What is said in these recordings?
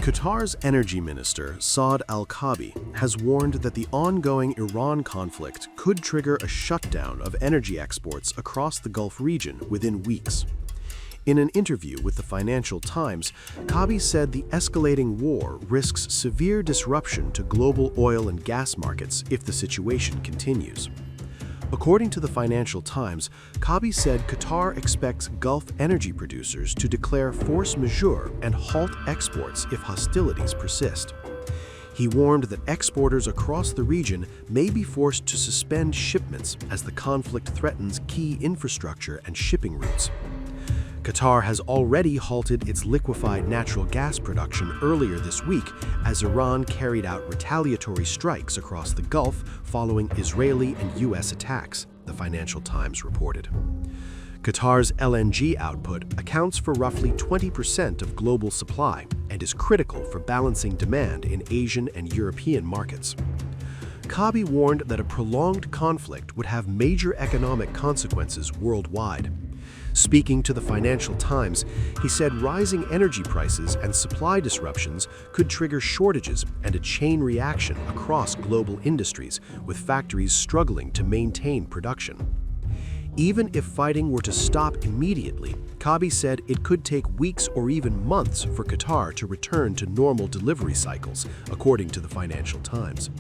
Qatar's energy minister, Saad al-Kaabi, has warned that the ongoing Iran conflict could trigger a shutdown of energy exports across the Gulf region within weeks. In an interview with the Financial Times, Kaabi said the escalating war risks severe disruption to global oil and gas markets if the situation continues. According to the Financial Times, Kaabi said Qatar expects Gulf energy producers to declare force majeure and halt exports if hostilities persist. He warned that exporters across the region may be forced to suspend shipments as the conflict threatens key infrastructure and shipping routes. Qatar has already halted its liquefied natural gas production earlier this week as Iran carried out retaliatory strikes across the Gulf following Israeli and U.S. attacks, the Financial Times reported. Qatar's LNG output accounts for roughly 20% of global supply and is critical for balancing demand in Asian and European markets. Kaabi warned that a prolonged conflict would have major economic consequences worldwide. Speaking to the Financial Times, he said rising energy prices and supply disruptions could trigger shortages and a chain reaction across global industries, with factories struggling to maintain production. Even if fighting were to stop immediately, Kaabi said it could take weeks or even months for Qatar to return to normal delivery cycles, according to the Financial Times.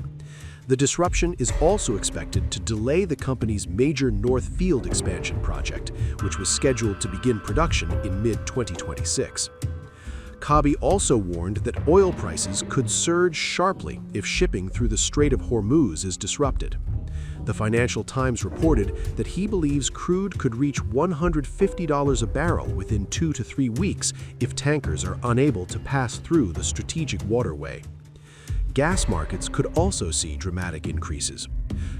The disruption is also expected to delay the company's major North Field expansion project, which was scheduled to begin production in mid-2026. Kaabi also warned that oil prices could surge sharply if shipping through the Strait of Hormuz is disrupted. The Financial Times reported that he believes crude could reach $150 a barrel within 2 to 3 weeks if tankers are unable to pass through the strategic waterway. Gas markets could also see dramatic increases.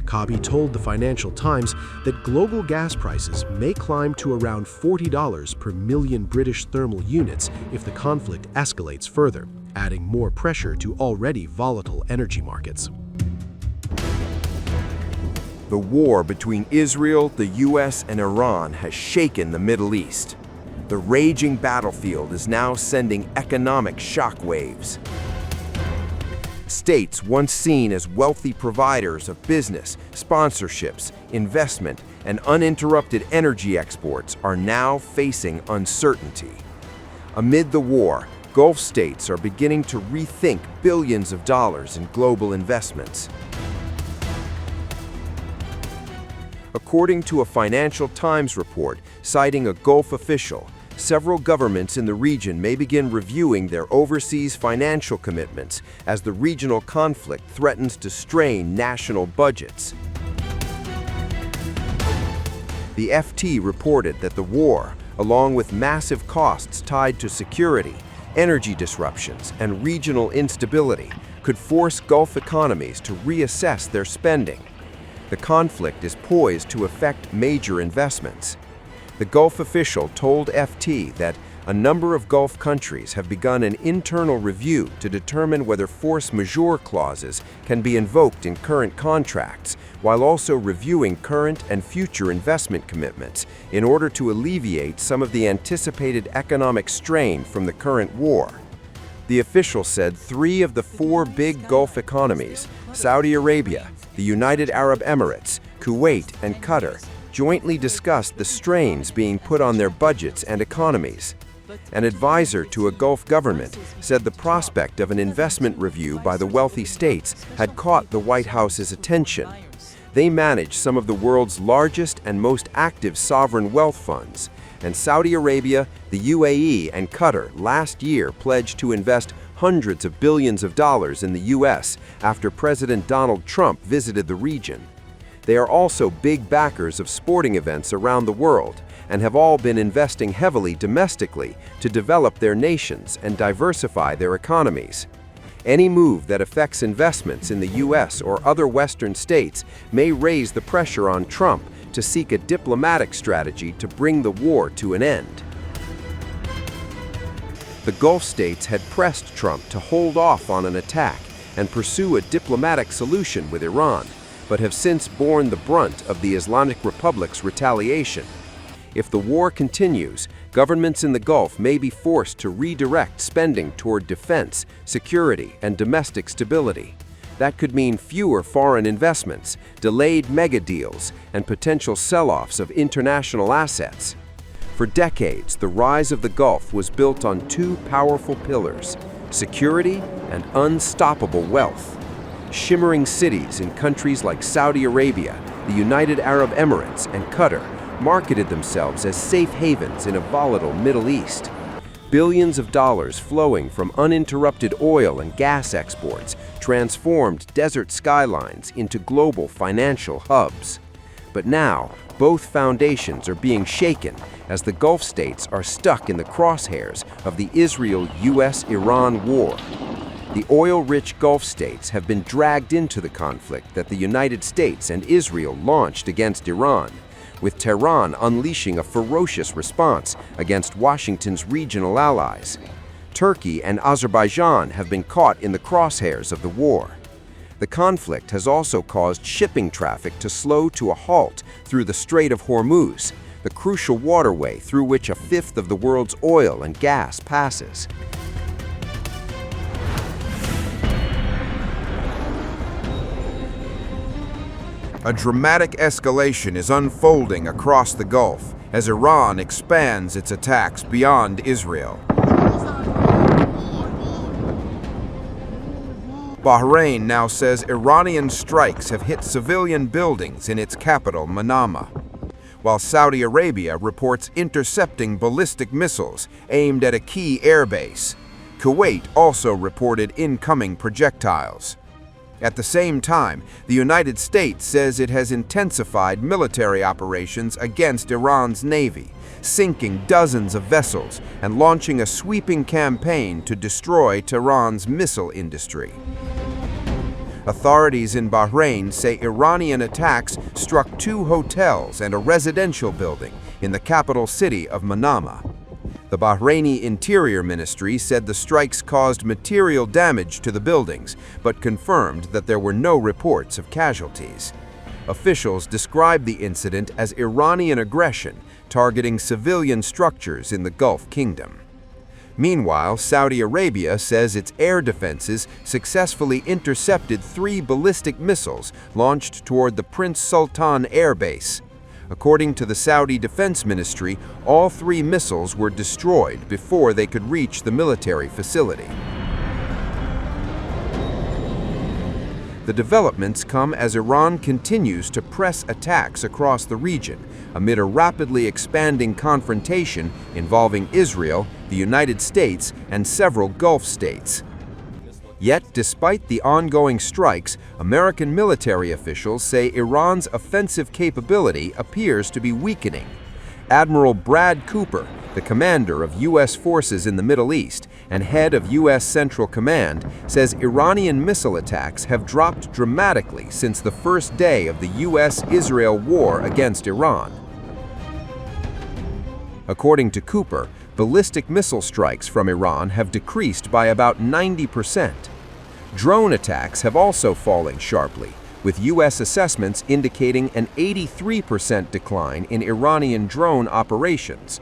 Kaabi told the Financial Times that global gas prices may climb to around $40 per million British thermal units if the conflict escalates further, adding more pressure to already volatile energy markets. The war between Israel, the U.S., and Iran has shaken the Middle East. The raging battlefield is now sending economic shockwaves. States once seen as wealthy providers of business, sponsorships, investment, and uninterrupted energy exports are now facing uncertainty. Amid the war, Gulf states are beginning to rethink billions of dollars in global investments. According to a Financial Times report citing a Gulf official, several governments in the region may begin reviewing their overseas financial commitments as the regional conflict threatens to strain national budgets. The FT reported that the war, along with massive costs tied to security, energy disruptions, and regional instability, could force Gulf economies to reassess their spending. The conflict is poised to affect major investments. The Gulf official told FT that a number of Gulf countries have begun an internal review to determine whether force majeure clauses can be invoked in current contracts, while also reviewing current and future investment commitments in order to alleviate some of the anticipated economic strain from the current war. The official said 3 of the 4 big Gulf economies, Saudi Arabia, the United Arab Emirates, Kuwait, and Qatar, jointly discussed the strains being put on their budgets and economies. An advisor to a Gulf government said the prospect of an investment review by the wealthy states had caught the White House's attention. They manage some of the world's largest and most active sovereign wealth funds, and Saudi Arabia, the UAE, and Qatar last year pledged to invest hundreds of billions of dollars in the U.S. after President Donald Trump visited the region. They are also big backers of sporting events around the world and have all been investing heavily domestically to develop their nations and diversify their economies. Any move that affects investments in the U.S. or other Western states may raise the pressure on Trump to seek a diplomatic strategy to bring the war to an end. The Gulf states had pressed Trump to hold off on an attack and pursue a diplomatic solution with Iran, but have since borne the brunt of the Islamic Republic's retaliation. If the war continues, governments in the Gulf may be forced to redirect spending toward defense, security, and domestic stability. That could mean fewer foreign investments, delayed mega deals, and potential sell-offs of international assets. For decades, the rise of the Gulf was built on two powerful pillars: security and unstoppable wealth. Shimmering cities in countries like Saudi Arabia, the United Arab Emirates, and Qatar marketed themselves as safe havens in a volatile Middle East. Billions of dollars flowing from uninterrupted oil and gas exports transformed desert skylines into global financial hubs. But now, both foundations are being shaken as the Gulf states are stuck in the crosshairs of the Israel-US-Iran war. The oil-rich Gulf states have been dragged into the conflict that the United States and Israel launched against Iran, with Tehran unleashing a ferocious response against Washington's regional allies. Turkey and Azerbaijan have been caught in the crosshairs of the war. The conflict has also caused shipping traffic to slow to a halt through the Strait of Hormuz, the crucial waterway through which a fifth of the world's oil and gas passes. A dramatic escalation is unfolding across the Gulf as Iran expands its attacks beyond Israel. Bahrain now says Iranian strikes have hit civilian buildings in its capital, Manama, while Saudi Arabia reports intercepting ballistic missiles aimed at a key airbase. Kuwait also reported incoming projectiles. At the same time, the United States says it has intensified military operations against Iran's navy, sinking dozens of vessels and launching a sweeping campaign to destroy Tehran's missile industry. Authorities in Bahrain say Iranian attacks struck 2 hotels and a residential building in the capital city of Manama. The Bahraini Interior Ministry said the strikes caused material damage to the buildings, but confirmed that there were no reports of casualties. Officials described the incident as Iranian aggression, targeting civilian structures in the Gulf Kingdom. Meanwhile, Saudi Arabia says its air defenses successfully intercepted 3 ballistic missiles launched toward the Prince Sultan Air Base. According to the Saudi Defense Ministry, all 3 missiles were destroyed before they could reach the military facility. The developments come as Iran continues to press attacks across the region amid a rapidly expanding confrontation involving Israel, the United States, and several Gulf states. Yet, despite the ongoing strikes, American military officials say Iran's offensive capability appears to be weakening. Admiral Brad Cooper, the commander of U.S. forces in the Middle East and head of U.S. Central Command, says Iranian missile attacks have dropped dramatically since the first day of the U.S.-Israel war against Iran. According to Cooper, ballistic missile strikes from Iran have decreased by about 90%. Drone attacks have also fallen sharply, with U.S. assessments indicating an 83% decline in Iranian drone operations.